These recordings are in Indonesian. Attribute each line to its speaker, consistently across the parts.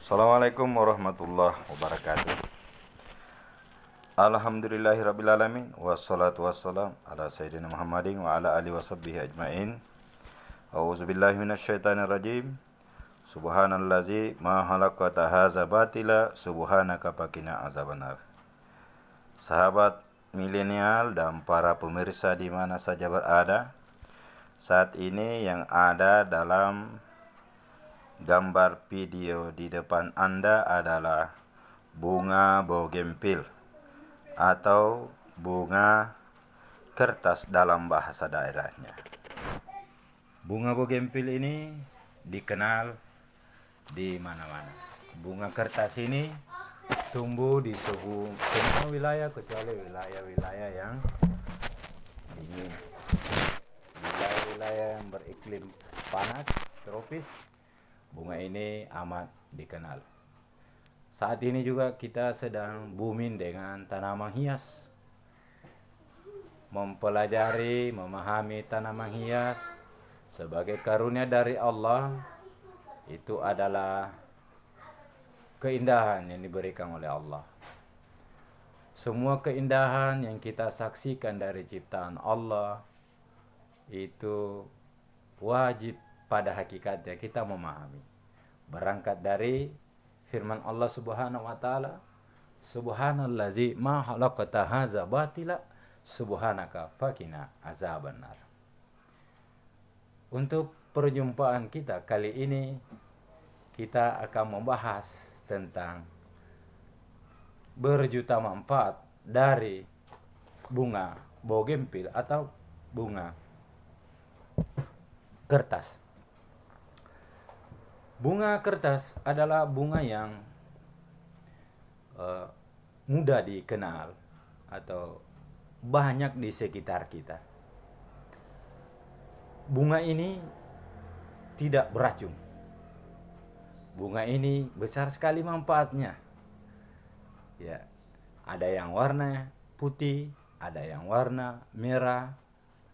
Speaker 1: Assalamualaikum warahmatullahi wabarakatuh. Alhamdulillahirrabbilalamin. Wassalatu wassalam ala sayyidina Muhammadin wa ala alihi washabbihi ajma'in. A'udzubillahi minasyaitonirrajim. Subhanallazi ma halaqata hadza batila subhanaka faqina azabannar. Sahabat milenial dan para pemirsa di mana saja berada, saat ini yang ada dalam gambar video di depan Anda adalah bunga bougainville atau bunga kertas dalam bahasa daerahnya. Bunga bougainville ini dikenal di mana-mana. Bunga kertas ini tumbuh di semua wilayah kecuali wilayah-wilayah yang dingin. Wilayah-wilayah yang beriklim panas, tropis, bunga ini amat dikenal. Saat ini juga kita sedang booming dengan tanaman hias. Mempelajari, memahami tanaman hias sebagai karunia dari Allah, itu adalah keindahan yang diberikan oleh Allah. Semua keindahan yang kita saksikan dari ciptaan Allah itu wajib pada hakikatnya kita memahami. Berangkat dari firman Allah Subhanahu wa taala, Subhanallazi ma halaqata hadza batila subhanaka faqina azabannar. Untuk perjumpaan kita kali ini, kita akan membahas tentang berjuta manfaat dari bunga bougainville atau bunga kertas. Bunga kertas adalah bunga yang mudah dikenal atau banyak di sekitar kita. Bunga ini tidak beracun. Bunga ini besar sekali manfaatnya. Ya, ada yang warna putih, ada yang warna merah,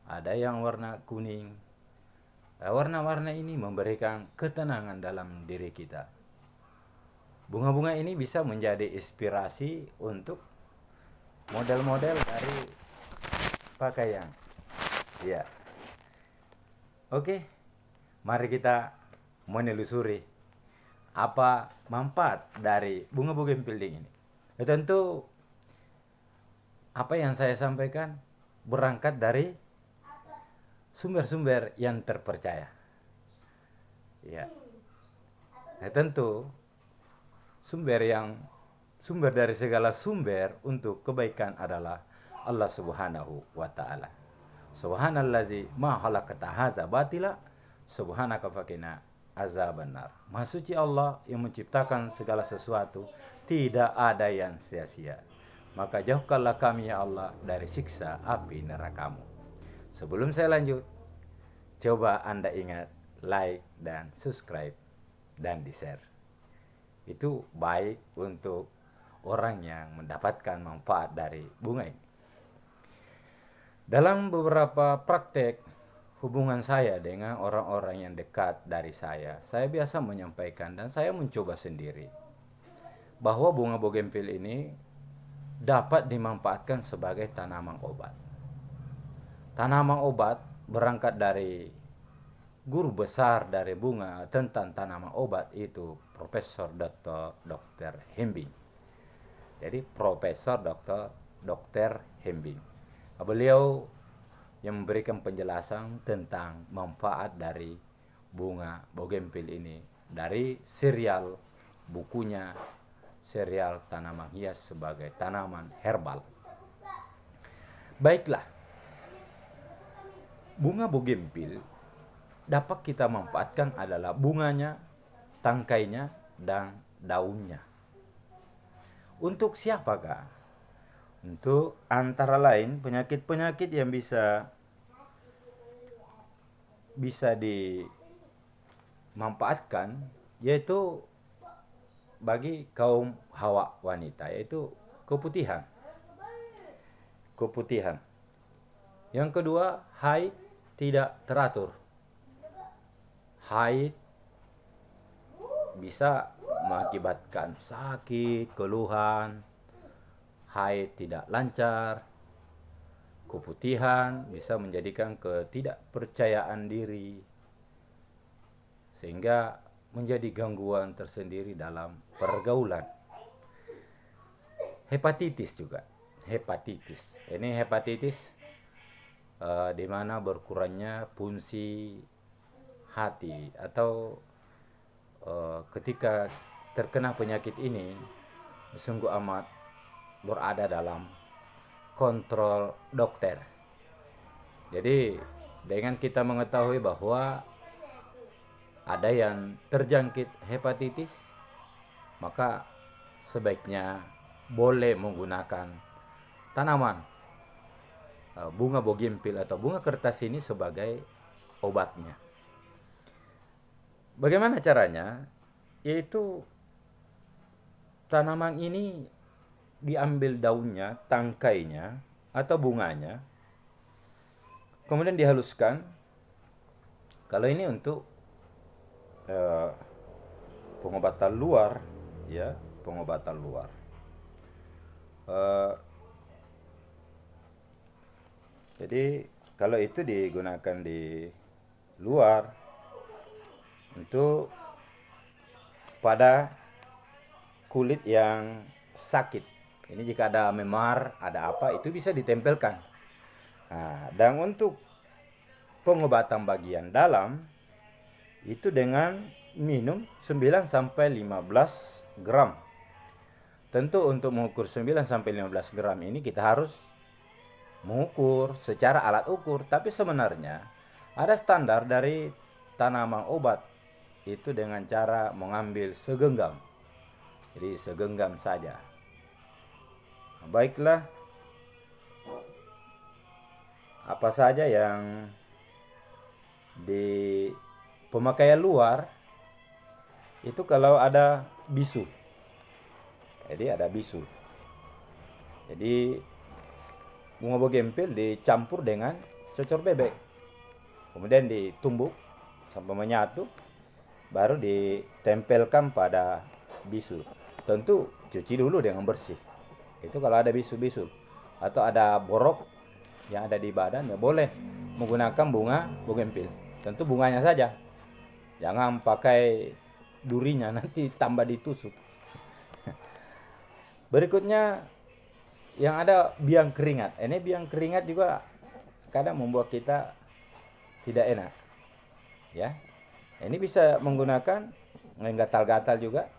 Speaker 1: ada yang warna kuning. Warna-warna ini memberikan ketenangan dalam diri kita. Bunga-bunga ini bisa menjadi inspirasi untuk model-model dari pakaian. Ya. Oke, mari kita menelusuri apa manfaat dari bunga bougainville ini. Tentu apa yang saya sampaikan berangkat dari sumber-sumber yang terpercaya. Ya. Tentu sumber dari segala sumber untuk kebaikan adalah Allah Subhanahu wa taala. Subhanallazi ma halaqata hadza batila subhanaka faqina azabannar. Maha suci Allah yang menciptakan segala sesuatu, tidak ada yang sia-sia. Maka jauhkanlah kami ya Allah dari siksa api neraka-Mu. Sebelum saya lanjut, coba Anda ingat like dan subscribe dan di-share. Itu baik untuk orang yang mendapatkan manfaat dari bunga ini. Dalam beberapa praktek hubungan saya dengan orang-orang yang dekat dari saya biasa menyampaikan dan saya mencoba sendiri bahwa bunga bougainville ini dapat dimanfaatkan sebagai tanaman obat. Tanaman obat berangkat dari guru besar dari bunga tentang tanaman obat itu Profesor Dr. Hembing. Jadi Profesor Dr. Hembing. Beliau yang memberikan penjelasan tentang manfaat dari bunga bougainville ini dari serial bukunya, serial tanaman hias sebagai tanaman herbal. Baiklah, bunga bougainville dapat kita manfaatkan adalah bunganya, tangkainya, dan daunnya. Untuk siapakah? Untuk antara lain penyakit-penyakit yang bisa dimanfaatkan, yaitu bagi kaum hawa wanita, yaitu keputihan. Yang kedua, haid tidak teratur. Haid bisa mengakibatkan sakit, keluhan, haid tidak lancar, keputihan, bisa menjadikan ketidakpercayaan diri, sehingga menjadi gangguan tersendiri dalam pergaulan. Hepatitis juga. Hepatitis. Ini hepatitis di mana berkurangnya fungsi hati, atau ketika terkena penyakit ini sungguh amat berada dalam kontrol dokter. Jadi dengan kita mengetahui bahwa ada yang terjangkit hepatitis, maka sebaiknya boleh menggunakan tanaman bunga bougainville atau bunga kertas ini sebagai obatnya. Bagaimana caranya? Yaitu tanaman ini diambil daunnya, tangkainya, atau bunganya, kemudian dihaluskan. Kalau ini untuk pengobatan luar, ya, pengobatan luar. Jadi kalau itu digunakan di luar untuk pada kulit yang sakit. Ini jika ada memar, ada apa, itu bisa ditempelkan. Nah, dan untuk pengobatan bagian dalam itu dengan minum 9 sampai 15 gram. Tentu untuk mengukur 9 sampai 15 gram ini kita harus mengukur secara alat ukur, tapi sebenarnya ada standar dari tanaman obat itu dengan cara mengambil segenggam. Jadi segenggam saja. Baiklah, apa saja yang di pemakaian luar itu kalau ada bisu. Jadi ada bisu. Jadi bunga bougainville dicampur dengan cocor bebek, kemudian ditumbuk sampai menyatu, baru ditempelkan pada bisu. Tentu cuci dulu dengan bersih. Itu kalau ada bisu-bisu atau ada borok yang ada di badan, ya boleh menggunakan bunga bougainville. Tentu bunganya saja, jangan pakai durinya, nanti tambah ditusuk. Berikutnya yang ada biang keringat. Ini biang keringat juga kadang membuat kita tidak enak, ya. Ini bisa menggunakan gatal-gatal juga.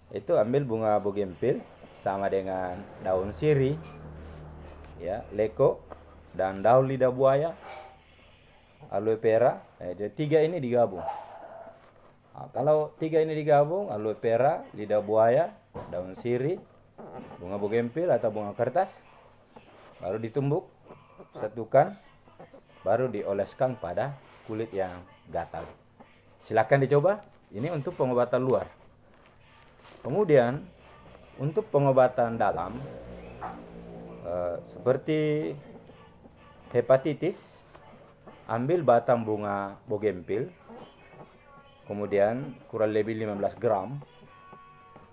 Speaker 1: Itu ambil bunga bougainville sama dengan daun sirih, ya, leko, dan daun lidah buaya, aloe vera. Jadi 3 ini digabung. Nah, kalau 3 ini digabung, aloe vera, lidah buaya, daun sirih, bunga bougainville atau bunga kertas, baru ditumbuk, satukan, baru dioleskan pada kulit yang gatal. Silakan dicoba. Ini untuk pengobatan luar. Kemudian untuk pengobatan dalam, seperti hepatitis, ambil batang bunga bougainville, kemudian kurang lebih 15 gram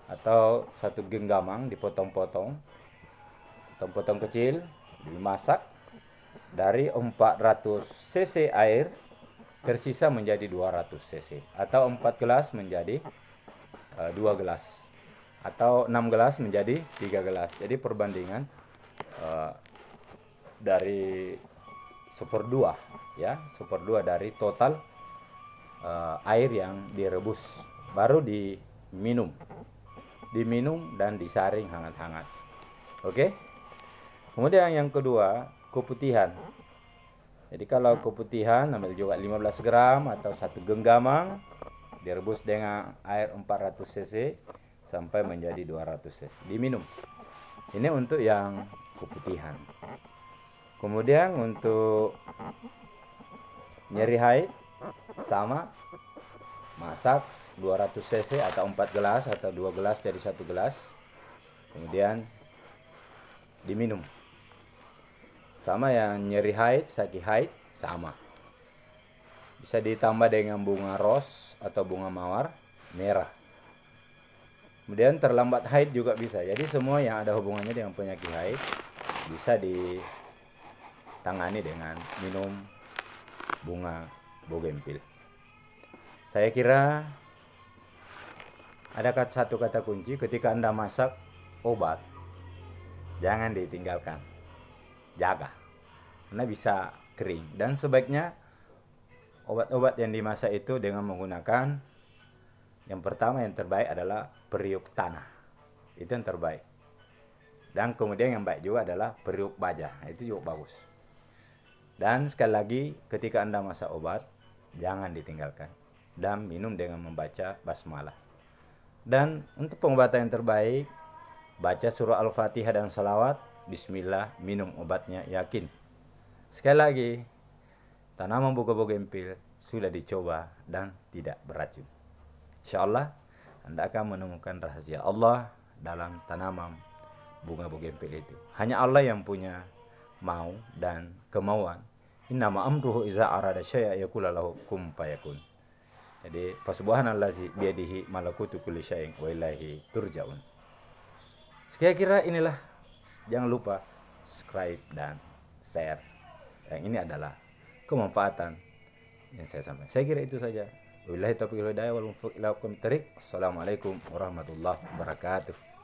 Speaker 1: atau 1 genggaman dipotong-potong, potong kecil, dimasak dari 400 cc air tersisa menjadi 200 cc, atau 4 gelas menjadi 2 gelas, atau 6 gelas menjadi 3 gelas. Jadi perbandingan dari 1/2, ya, 1/2 dari total air yang direbus, baru diminum dan disaring hangat-hangat. Oke. Kemudian yang kedua, keputihan. Jadi kalau keputihan ambil juga 15 gram atau 1 genggaman, direbus dengan air 400 cc sampai menjadi 200 cc, diminum. Ini untuk yang keputihan. Kemudian untuk nyeri haid, sama, masak 200 cc atau 4 gelas atau 2 gelas jadi 1 gelas, kemudian diminum. Sama yang nyeri haid, sakit haid, sama. Bisa ditambah dengan bunga ros atau bunga mawar merah. Kemudian terlambat haid juga bisa. Jadi semua yang ada hubungannya dengan penyakit haid bisa ditangani dengan minum bunga bougainville. Saya kira ada satu kata kunci ketika Anda masak obat, jangan ditinggalkan. Jaga. Karena bisa kering. Dan sebaiknya obat-obat yang dimasak itu dengan menggunakan, yang pertama yang terbaik adalah periuk tanah. Itu yang terbaik. Dan kemudian yang baik juga adalah periuk baja. Itu juga bagus. Dan sekali lagi ketika Anda masak obat, jangan ditinggalkan. Dan minum dengan membaca basmalah. Dan untuk pengobatan yang terbaik, baca surah Al-Fatihah dan salawat, bismillah, minum obatnya yakin. Sekali lagi, tanaman bunga bougainville sudah dicoba dan tidak beracun. InsyaAllah Anda akan menemukan rahasia Allah dalam tanaman bunga bougainville itu. Hanya Allah yang punya mau dan kemauan. Innama amruhu iza arada syai'a yaqulu lahu kun fayakun. Jadi fasubhanallazi biyadihi malakutu kulli syai'in wa ilaihi turja'un. Sekira-kira inilah, jangan lupa subscribe dan share. Yang ini adalah kemanfaatan yang saya sampaikan. Saya kira itu saja. Wabillahi taufiq wal hidayah wal muwaffiq ila aqwamit thoriq. Wassalamualaikum warahmatullahi wabarakatuh.